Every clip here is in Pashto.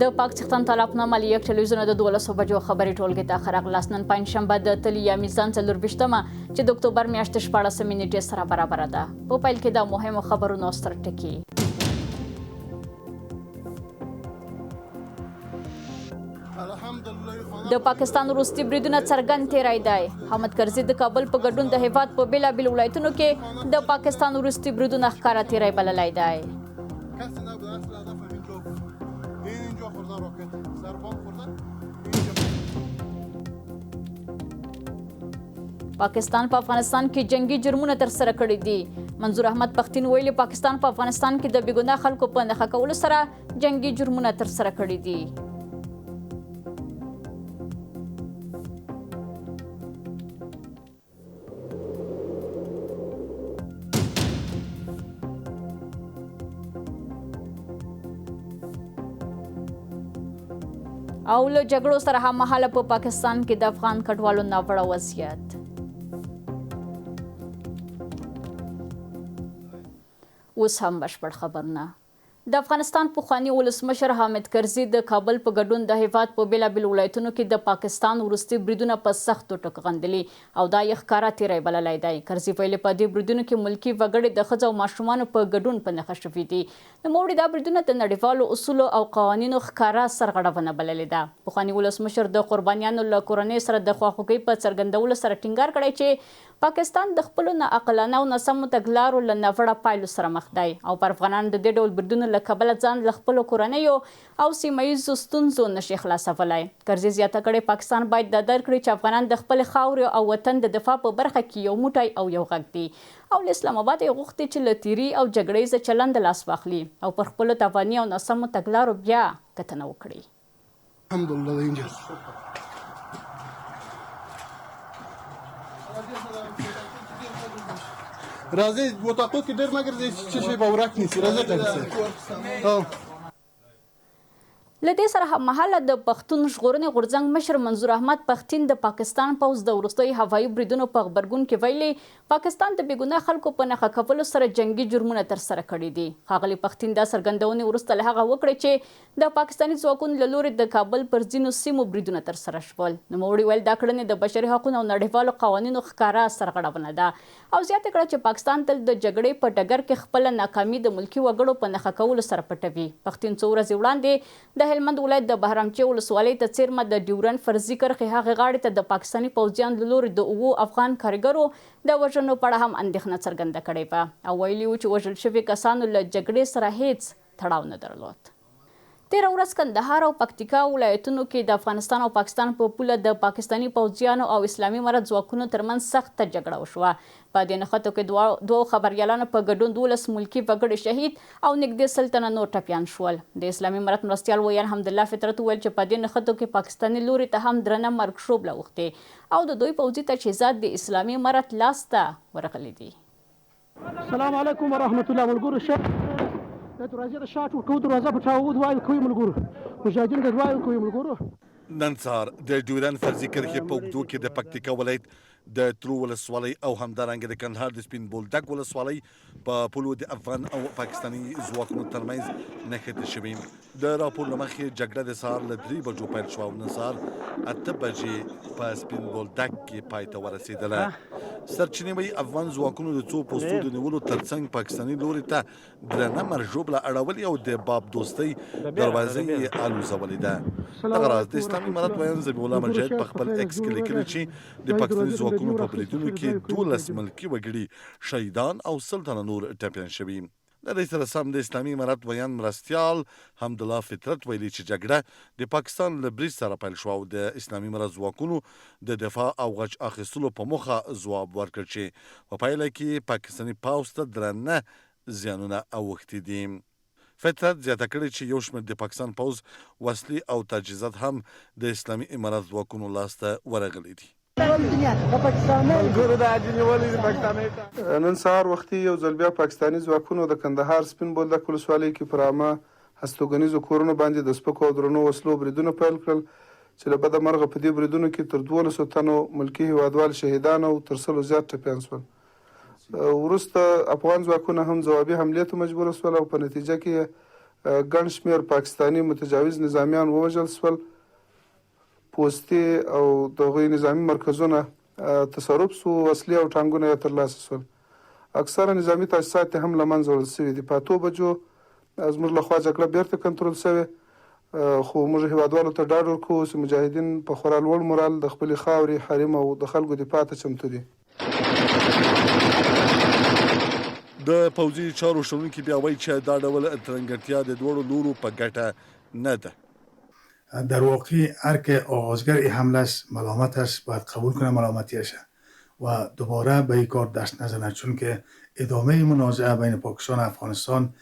د پاکستان طالبنامه له یک ټلویزیون د 12 بجو خبري ټولګه ته خرق لاسنن پنځشنبه د تلی یا میزان 24مه چې د اکتوبر میاشتې 14 نیټې سره برابر ده. په پیل کې د مهمو خبرونو ستر ټکي. د پاکستان وروستي بریدونه څرګند تېری دی. حامد کرزي د کابل په ګډون د هیواد په بیلابیلو ولایتونو کې د پاکستان وروستي بریدونه ښکاره تېری بللی دی. پاکستان په افغانستان کې جنگي جرمونه ترسره کړي دي. منظور احمد پښتين ویلي پاکستان په افغانستان کې د بېګناه خلکو په نښه کولو سره جنگي جرمونه ترسره کړي دي. او له جګړو سره هممهاله په پاکستان کې د افغان کډوالو ناوړه وضعیت. اوس هم بشپړ خبرونه. د افغانستان پخوانی ولسمشر حامد کرزي د کابل په ګډون د هیواد په بیلابیلو ولایتونو کې د پاکستان وروستي بریدونه په سختو ټکو غندلي او دا یې ښکاره تېری بللی دی. کرزي ویلي په دې بریدونو کې ملکي وګړي د ښځو او ماشومانو په ګډون په نښه شوي دي. نوموړي دا بریدونه د نړیوالو اصولو او قوانینو ښکاره سرغړونه بللې ده. پخوانی ولسمشر د قربانیانو له کورنۍ سره د خواخوږۍ په څرګندولو سره ټینګار کړی چې پاکستان د خپلو ناعقلانه او ناسمو تګلارو له ناوړه پایلو سره مخ دی او پر افغانانو د دې ډول بریدونو له کبله ځان له خپلو کورنیو او سیمه ییزو ستونزو نشي خلاصولی. کرزي زیاته کړې پاکستان باید دا درک کړي چې افغانان د خپلې خاورې او وطن د دفاع په برخه کې یو موټی او یو غږ دي او له اسلام آباد یې غوښتي چې له تېري او جګړه ییزه چلند لاس واخلي او پر خپلو تاواني او ناسمو تګلارو بیا کتنه وکړي. الحمدلله انجاز راځي وطاقو کې ډېر مګر دې چې شی به ورک نیسي راځي له دې سره هممهاله د پښتون ژغورنې غورځنګ مشر منظور احمد پښتين د پاکستان پوځ د وروستیو هوایي بریدونو په غبرګون کې ویلي پاکستان د بېګناه خلکو په نښه کولو سره جنګي جرمونه ترسره کړي دي. ښاغلي پښتين دا څرګندونې وروسته له هغه وکړې چې د پاکستاني ځواکونو له لورې د کابل پر ځینو سیمو بریدونه ترسره شول. نوموړي ویل دا کړنې د بشري حقونو او نړیوالو قوانینو ښکاره سرغړونه ده او زیاته کړه چې پاکستان تل د جګړې په ډګر کې خپله ناکامي د ملکي وګړو په نښه کولو سره پټوي. پښتين څو ورځې وړاندې د هلمند ولایت د بهرامچې ولسوالۍ ته څیرمه د ډیورنډ فرضي کرښې هغې غاړې ته د پاکستاني پوځیانو له لورې د 7 افغان کارګرو د وژنو په اړه هم اندېښنه څرګنده کړې وه او ویلي وو چې وژل شوي کسانو له جګړې سره هیڅ تړاو نه درلود. تېره ورځ کندهار او پکتیکا ولایتونو کې د افغانستان او پاکستان په پوله د پاکستاني پوځیانو او اسلامي امارت ځواکونو ترمنځ سخته جګړه وشوه. په دې نښتو کې دوو خبریالانو په ګډون 12 ملکي وګړي شهید او نږدې 100 تنه نور ټپیان شول. د اسلامي امارت مرستیال ویان حمدالله فطرت وویل چې په دې نښتو کې پاکستاني لوري ته هم درنه مرګ ژوبله اوښتې او د دوی پوځي تجهیزات د اسلامي امارت لاس ته ورغلي دي. السلام علیکم ورحمت الله ملګرو دروازې د شاټ ورکوو دروازه په چاود وایو کوي ملګرو مجاهدین د وایو کوي ملګرو. نن سهار د ډیورنډ فرضي کرښې په اوږدو کې د پکتیکا ولایت د ترو ولسوالۍ او همدارنګه د کندهار د سپین بولدک ولسوالۍ په پولو د افغان او پاکستاني ځواکونو ترمنځ نښتې شوې. د راپور له مخې جګړه د سهار له 3 بجو پیل شوه او نن سهار 8 بجې په سپین بولدک کې پای ته ورسېدله. سرچینې وایي افغان ځواکونو د څو پوستو د نیولو ترڅنګ پاکستاني لوري ته درنه مرژوبله اړولې او د باب دوستۍ دروازه یې الوزولې ده. دغه راز د اسلامي امارت ویان ذبیح الله مجاهد په خپل ایکس کې لیکلي چې د پاکستاني ځواکونو په بریدونو کې 12 ملکي وګړي شهیدان او 100 تنه نور ټپیان شوي. د دې سره سم د اسلامي امارت ویان مرستیال حمدالله فطرت ویلي چې جګړه د پاکستان له برید سره پیل شوه او د اسلامي امارت ځواکونو د دفاع او غچ اخیستلو په موخه ځواب ورکړ چې په پایله کې پاکستاني پوځ ته درنه زیانونه اوښتي دي. فطرت زیاته کړې چې یو شمېر د پاکستان پوځ وسلې او تجهیزات هم د اسلامي امارت ځواکونو لاس ته ورغلي دي. نن سهار وختي یو ځل بیا پاکستاني ځواکونو د کندهار سپین بولدک ولسوالۍ کې پر عامه هستوګنیزو کورونو باندې د سپکو او درنو وسلو بریدونه پیل کړل چې له بده مرغه په دې بریدونو کې تر 1200 تنو ملکي هیوادوال شهیدان او تر 100 زیات ټپیان شول. وروسته افغان ځواکونه هم ځوابي حملې ته مجبور شول او په نتیجه کې ګڼ شمېر پاکستاني متجاوز نظامیان ووژل شول، پوستې او د هغوی نظامي مرکزونه تصرف سو، وسلې او ټانګونه یې ترلاسه شول. اکثره نظامي تاسیسات هم له منځه وړل شوي دي. په 8 بجو زموږ لخوا جګړه بیرته کنټرول شوې، خو موږ هیوادوالو ته ډاډ ورکوو چې مجاهدین په خورا لوړ مورال د خپلې خاورې، حریم او د خلکو دفاع ته چمتو دي. د پوځي چارو شنونکي بیا وایي چې دا ډول ترنګرتیا د دواړو لورو په ګټه نه ده. در واقع هر که آغازگر این حمله است ملامتش باید قبول کنه ملامتیشه و دوباره به این کار دست نزنه، چون که ادامه منازعه بین پاکستان و افغانستان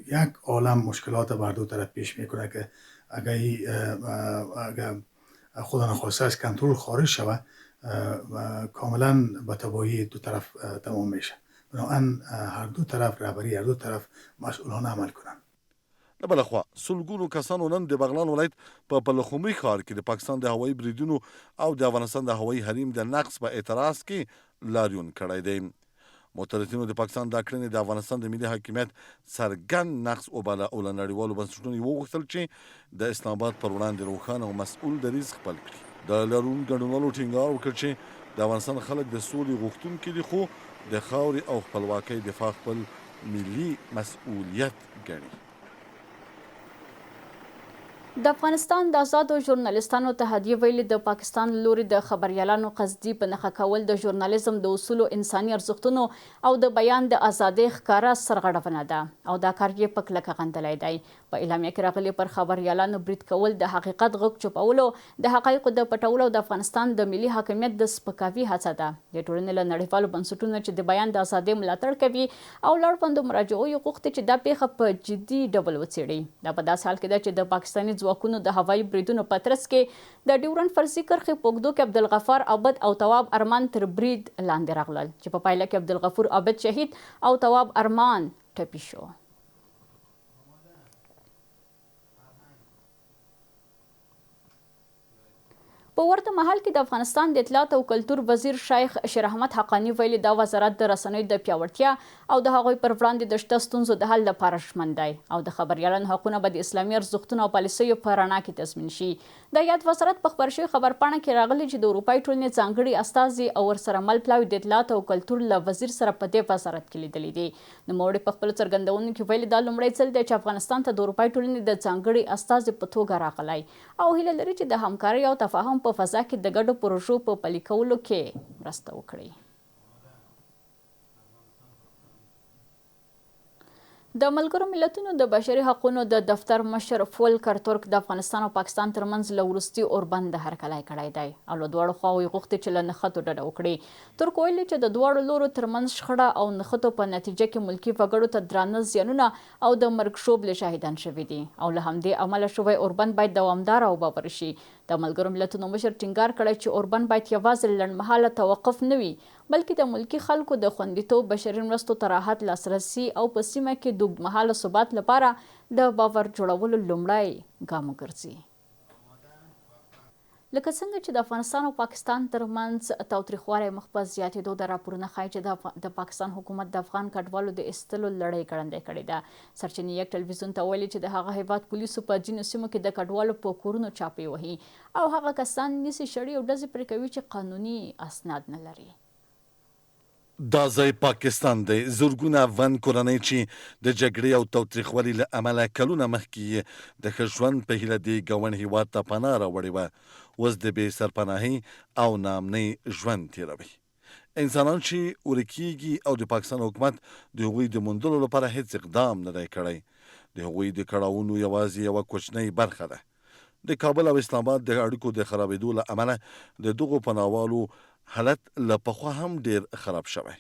یک عالم مشکلات بر دو طرف پیش میکنه که اگر خدا نخواسته از کنترل خارج شود کاملا به تباهی دو طرف تمام میشه. بنابراین هر دو طرف رهبری هر دو طرف مسئولانه عمل کنن. له بله خوا سلګونو کسانو نن د بغلان ولایت په پلخمري ښار کې د پاکستان د هوایي بریدونو او د افغانستان د هوایي حریم د نقص په اعتراض کې لاریون کړی دی. معترضینو د پاکستان دا کړنې د افغانستان د ملي حاکمیت څرګند نقص وباله او له نړیوالو بنسټونو یې وغوښتل چې د اسلام آباد پر وړاندې روښانه او مسؤل دریځ خپل کړي. د لرون ګډونوالو ټینګار وکړ چې د افغانستان خلک د سولې غوښتونکي دي، خو د خاورې او خپلواکۍ دفاع خپل ملي مسؤلیت ګڼي. د افغانستان د آزادو ژورنالستانو اتحادیه ویلي د پاکستان لوري د خبریالانو قصدي په نښه کول د ژورنالیزم د اصولو، انساني ارزښتونو او د بیان د ازادۍ ښکاره سرغړونه ده او دا کار یې په کلکه غندلی دی. په اعلامیه کې راغلي پر خبریالانو برید کول د حقیقت غږ چوپولو، د حقایقو د پټولو او د افغانستان د ملي حاکمیت د سپکاوي هڅه ده. د ټولنې له نړیوالو بنسټونو چې د بیان د ازادۍ ملاتړ کوي او لړپندو مراجعو یې غوښتي چې دا پیښه په جدي ډول وڅېړي. دا په داسې حال کې ده چې د پاکستاني ځواکونو د هوایي بریدونو په ترڅ کې د ډیورنډ فرضي کرښې په اوږدو کې عبدالغفار عابد او تواب ارمان تر برید لاندې راغلل، چې په پایله کې عبدالغفور عابد شهید او تواب ارمان ټپي شو. په ورته مهال کې د افغانستان د اطلاعات او کلتور وزیر شیخ شیر احمد حقانی ویلي دا وزارت د رسنیو د پیاوړتیا او د هغوی پر وړاندې د شته ستونزو د حل لپاره ژمن دی او د خبریالانو حقونه به د اسلامي ارزښتونو او پالیسیو په رڼا کې تضمین شي. د یاد وزارت په خپاره شوې خبرپاڼه کې راغلي چې د اروپایي ټولنې ځانګړي استازي او ورسره مل پلاوي د اطلاعات او کلتور له وزیر سره په دې وزارت کې لیدلي دي. نوموړي په خپلو څرګندونو کې ویلي دا لومړی ځل دی چې افغانستان ته د اروپایي ټولنې د ځانګړي استازي په توګه راغلی او هیله لري چې د همکارۍ او تفاهم په فضا کې د ګډو پروژو په پلي کولو کې مرسته وکړي. د ملګرو ملتونو د بشري حقوقو د دفتر مشر فولکر ترک د افغانستان او پاکستان ترمنځ له وروستي اوربند هرکلی کړی دی او له دواړو خواوو یې غوښتي چې له نښتو ډډه وکړي. ترک ویلي چې د دواړو لورو ترمنځ شخړه او نښتو په نتیجه کې ملکي وګړو ته درانه زیانونه او د مرګ شوبلې شاهدان شوي دي او له همدې امله شوی اوربند باید دوامداره او باوري شي. د ملګرو ملتونو مشر ټینګار کړی چې اوربند باید یوازې لنډمهاله توقف نه وي بلکې د ملکي خلکو د خوندیتوب، بشري مرستو ته راحت لاسرسي او په سیمه کې د اوږدمهاله ثبات لپاره د باور جوړولو لومړی ګام وګرځي. لکه څنګه چې د افغانستان او پاکستان ترمنځ تاوتریخوالی مخ په زیاتېدو د راپورونه ښایي چې د پاکستان حکومت د افغان کډوالو د ایستلو لړۍ ګړندۍ کړې ده. سرچینې یک ټلویزیون ته ویلي چې د هغه هیواد پولیسو په ځینو سیمو کې د کډوالو په کورونو چاپې وهي او هغه کسان نیسي شړي او ډزې پرې کوي چې قانوني اسناد نه لري. دا ځای پاکستان دی. زرګونه افغان کورنۍ چې د جګړې او تاوتریخوالي له امله کلونه مخکې د ښه ژوند په هیله د ګاونډ هیواد ته پناه راوړې وه، اوس د بې سرپناهۍ او ناامنۍ ژوند تیروي. انسانان چې ورکیږي او د پاکستان حکومت د هغوی د موندلو لپاره هیڅ اقدام نه دی کړی. د هغوی د کړاوونو یوازې یوه کوچنۍ برخه ده. د کابل او اسلام آباد د اړیکو د خرابېدو له امله د دغو پناهوالو حالت له پخوا هم ډیر خراب شوی.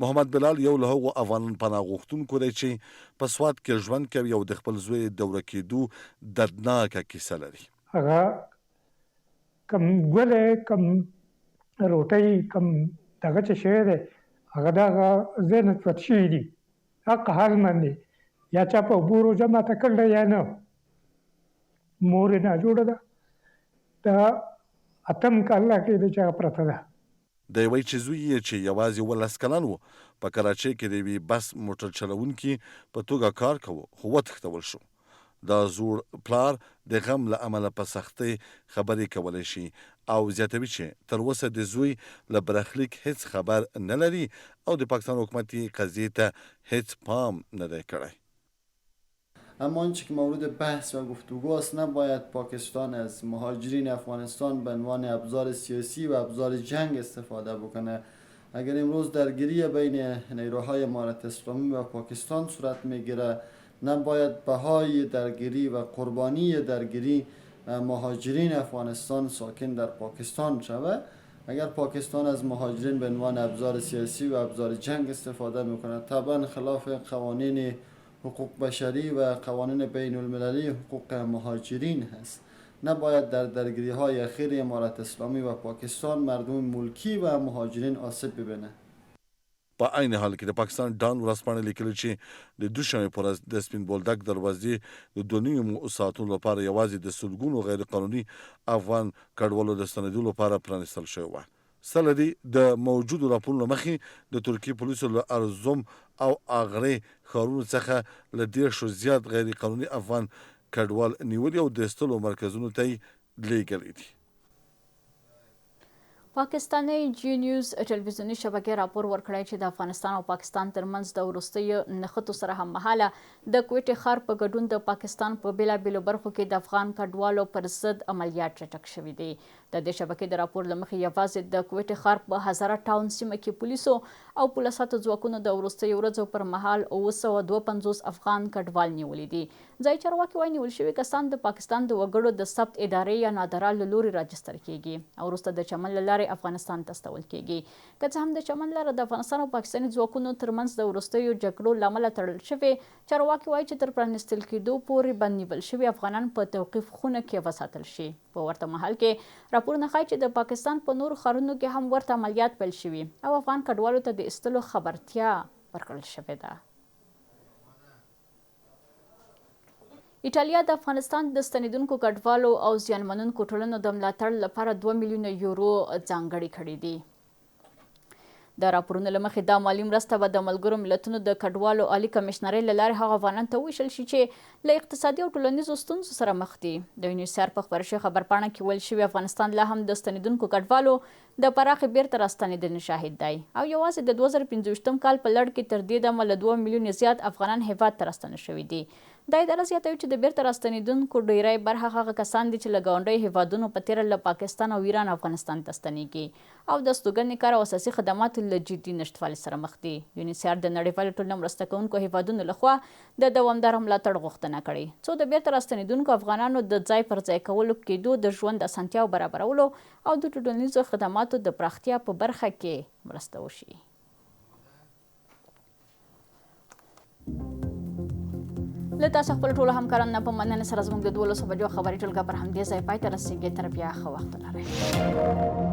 محمد بلال یو له هغو افغان پناه غوښتونکو دی چې په سوات کې ژوند کوي او د خپل زوی د ورکېدو دردناکه کیسه لري. هغه کم ګولې کم روټۍ کم دغه چې شوی دی هغه دغه ذهن پټ شوي دي، حق حال باندې یا چا په اوبو روژه ماته کړله یا نه. مور یې ناجوړه ده، دا اتم کال کې د چا پرته ده. دی وایي چې زوی یې چې یوازې 12 کلن و په کراچۍ کې د یوې بس موټر چلونکي په توګه کار کوو خو وتښتول شو. دا زوړ پلار د غم له امله په سختۍ خبرې کولی شي او زیاتوي چې تر اوسه د زوی له برخلیک هیڅ خبر نه لري او د پاکستان حکومت یې قضیې ته هیڅ پام نه دی کړی. اما آنچه که مورد بحث و گفتگو است، نباید پاکستان از مهاجرین افغانستان به عنوان ابزار سیاسی و ابزار جنگ استفاده بکنه. اگر امروز درگیری بین نیروهای امارت اسلامی و پاکستان صورت میگیره، نباید بهای درگیری و قربانی درگیری مهاجرین افغانستان ساکن در پاکستان شود. اگر پاکستان از مهاجرین به عنوان ابزار سیاسی و ابزار جنگ استفاده میکنه، طبعا خلاف قوانین حقوق بشری و قوانین بین المللی حقوق مهاجرین هست. نباید در درگیری های اخیر امارت اسلامی و پاکستان مردم ملکی و مهاجرین آسیب ببینه. په عین حال کې د پاکستان ډان ورځپاڼه لیکلي چې د دوشنبې پر ورځ د سپین بولدک دروازې د 2.5 ساعتونو لپاره یوازې د سلګونو غیر قانوني افغان کډوالو د ستنېدو لپاره پرانیستل شوی و. سره دی د موجودو راپورونو مخې د ترکیې پولیسو له ارزم او اغرې ښارونو څخه له 10 زیات غیر قانوني افغان کډوال نیولي او د ایستلو مرکزونو ته یې لیږلي دي. پاکستاني جی نیوز ټلویزیوني شبکې راپور ورکړی چې د افغانستان او پاکستان ترمنځ د وروستیو نښتو سره هممهاله د کوټې ښار په ګډون د پاکستان په بېلابېلو برخو کې د افغان کډوالو پر ضد عملیات چټک شوي دي. د دې شبکې د راپور له مخې یوازې د کوټې ښار په هزاره ټاون سیمه کې پولیسو او پولیساتو ځواکونو د وروستیو ورځو پر مهال 952 افغان کډوال نیولي دي. ځایي چارواکي وایي نیول شوي کسان د پاکستان د وګړو د ثبت ادارې یا نادره له لورې راجستر کیږي او وروسته د چمن له لارې افغانستان ته استول کیږي. که څه هم د چمن لاره د افغانستان او پاکستاني ځواکونو ترمنځ د وروستیو جګړو له امله تړل شوې، چارواکي وایي چې تر پرانیستل کېدو پورې به نیول شوي افغانان په توقیف خونه کې وساتل شي. په ورته مهال کې راپورونه ښایي چې د پاکستان په نورو ښارونو کې هم ورته عملیات پیل شوي او افغان کډوالو ته د ایستلو خبرتیا ورکړل شوې ده. ایټالیا د افغانستان د ستنېدونکو کډوالو او زیانمنونکو ټولنو د ملاتړ لپاره 2 میلیونه یورو ځانګړي کړي دي. د راپورونو له مخې دا مالي مرسته به د ملګرو ملتونو د کډوالو عالي کمشنرۍ له لارې هغه افغانانو ته وویشل شي چې له اقتصادي او ټولنیزو ستونزو سره مخ دي. د یونیسار په خپره شوې خبرپاڼه کې ویل شوي افغانستان لا هم د ستنېدونکو کډوالو د پراخې بیرته راستنېدنې شاهد دی او یوازې د 2015 کال په لړ کې تر دې دمه له 2 میلیونه زیات افغانان هیواد ته راستنه شوي دي. دا اداره زیاتوي چې د بیرته راستنېدونکو ډیری برخه هغه کسان دي چې له ګاونډیو هیوادونو په تیره له پاکستان او ایران افغانستان ته ستنېږي او د استوګنې کار او اساسي خدماتو له جدي نشتوالي سره مخ دي. یونیسار د نړیوالې ټولنې مرسته کوونکو هیوادونو لخوا د دوامداره ملاتړ غوښتنه کړې څو د بیرته راستنېدونکو افغانانو د ځای پر ځای کولو کېدو د ژوند اسانتیاو برابرولو او د ټولنیزو خدماتو د پراختیا په برخه کې مرسته وشي. له تاسو خپل ټولو همکارانو نه په مننه سره زموږ د 12 بجو خبري ټولګه پر همدې ځای پای ته رسیږي. تر بیا ښه وخت ولرئ.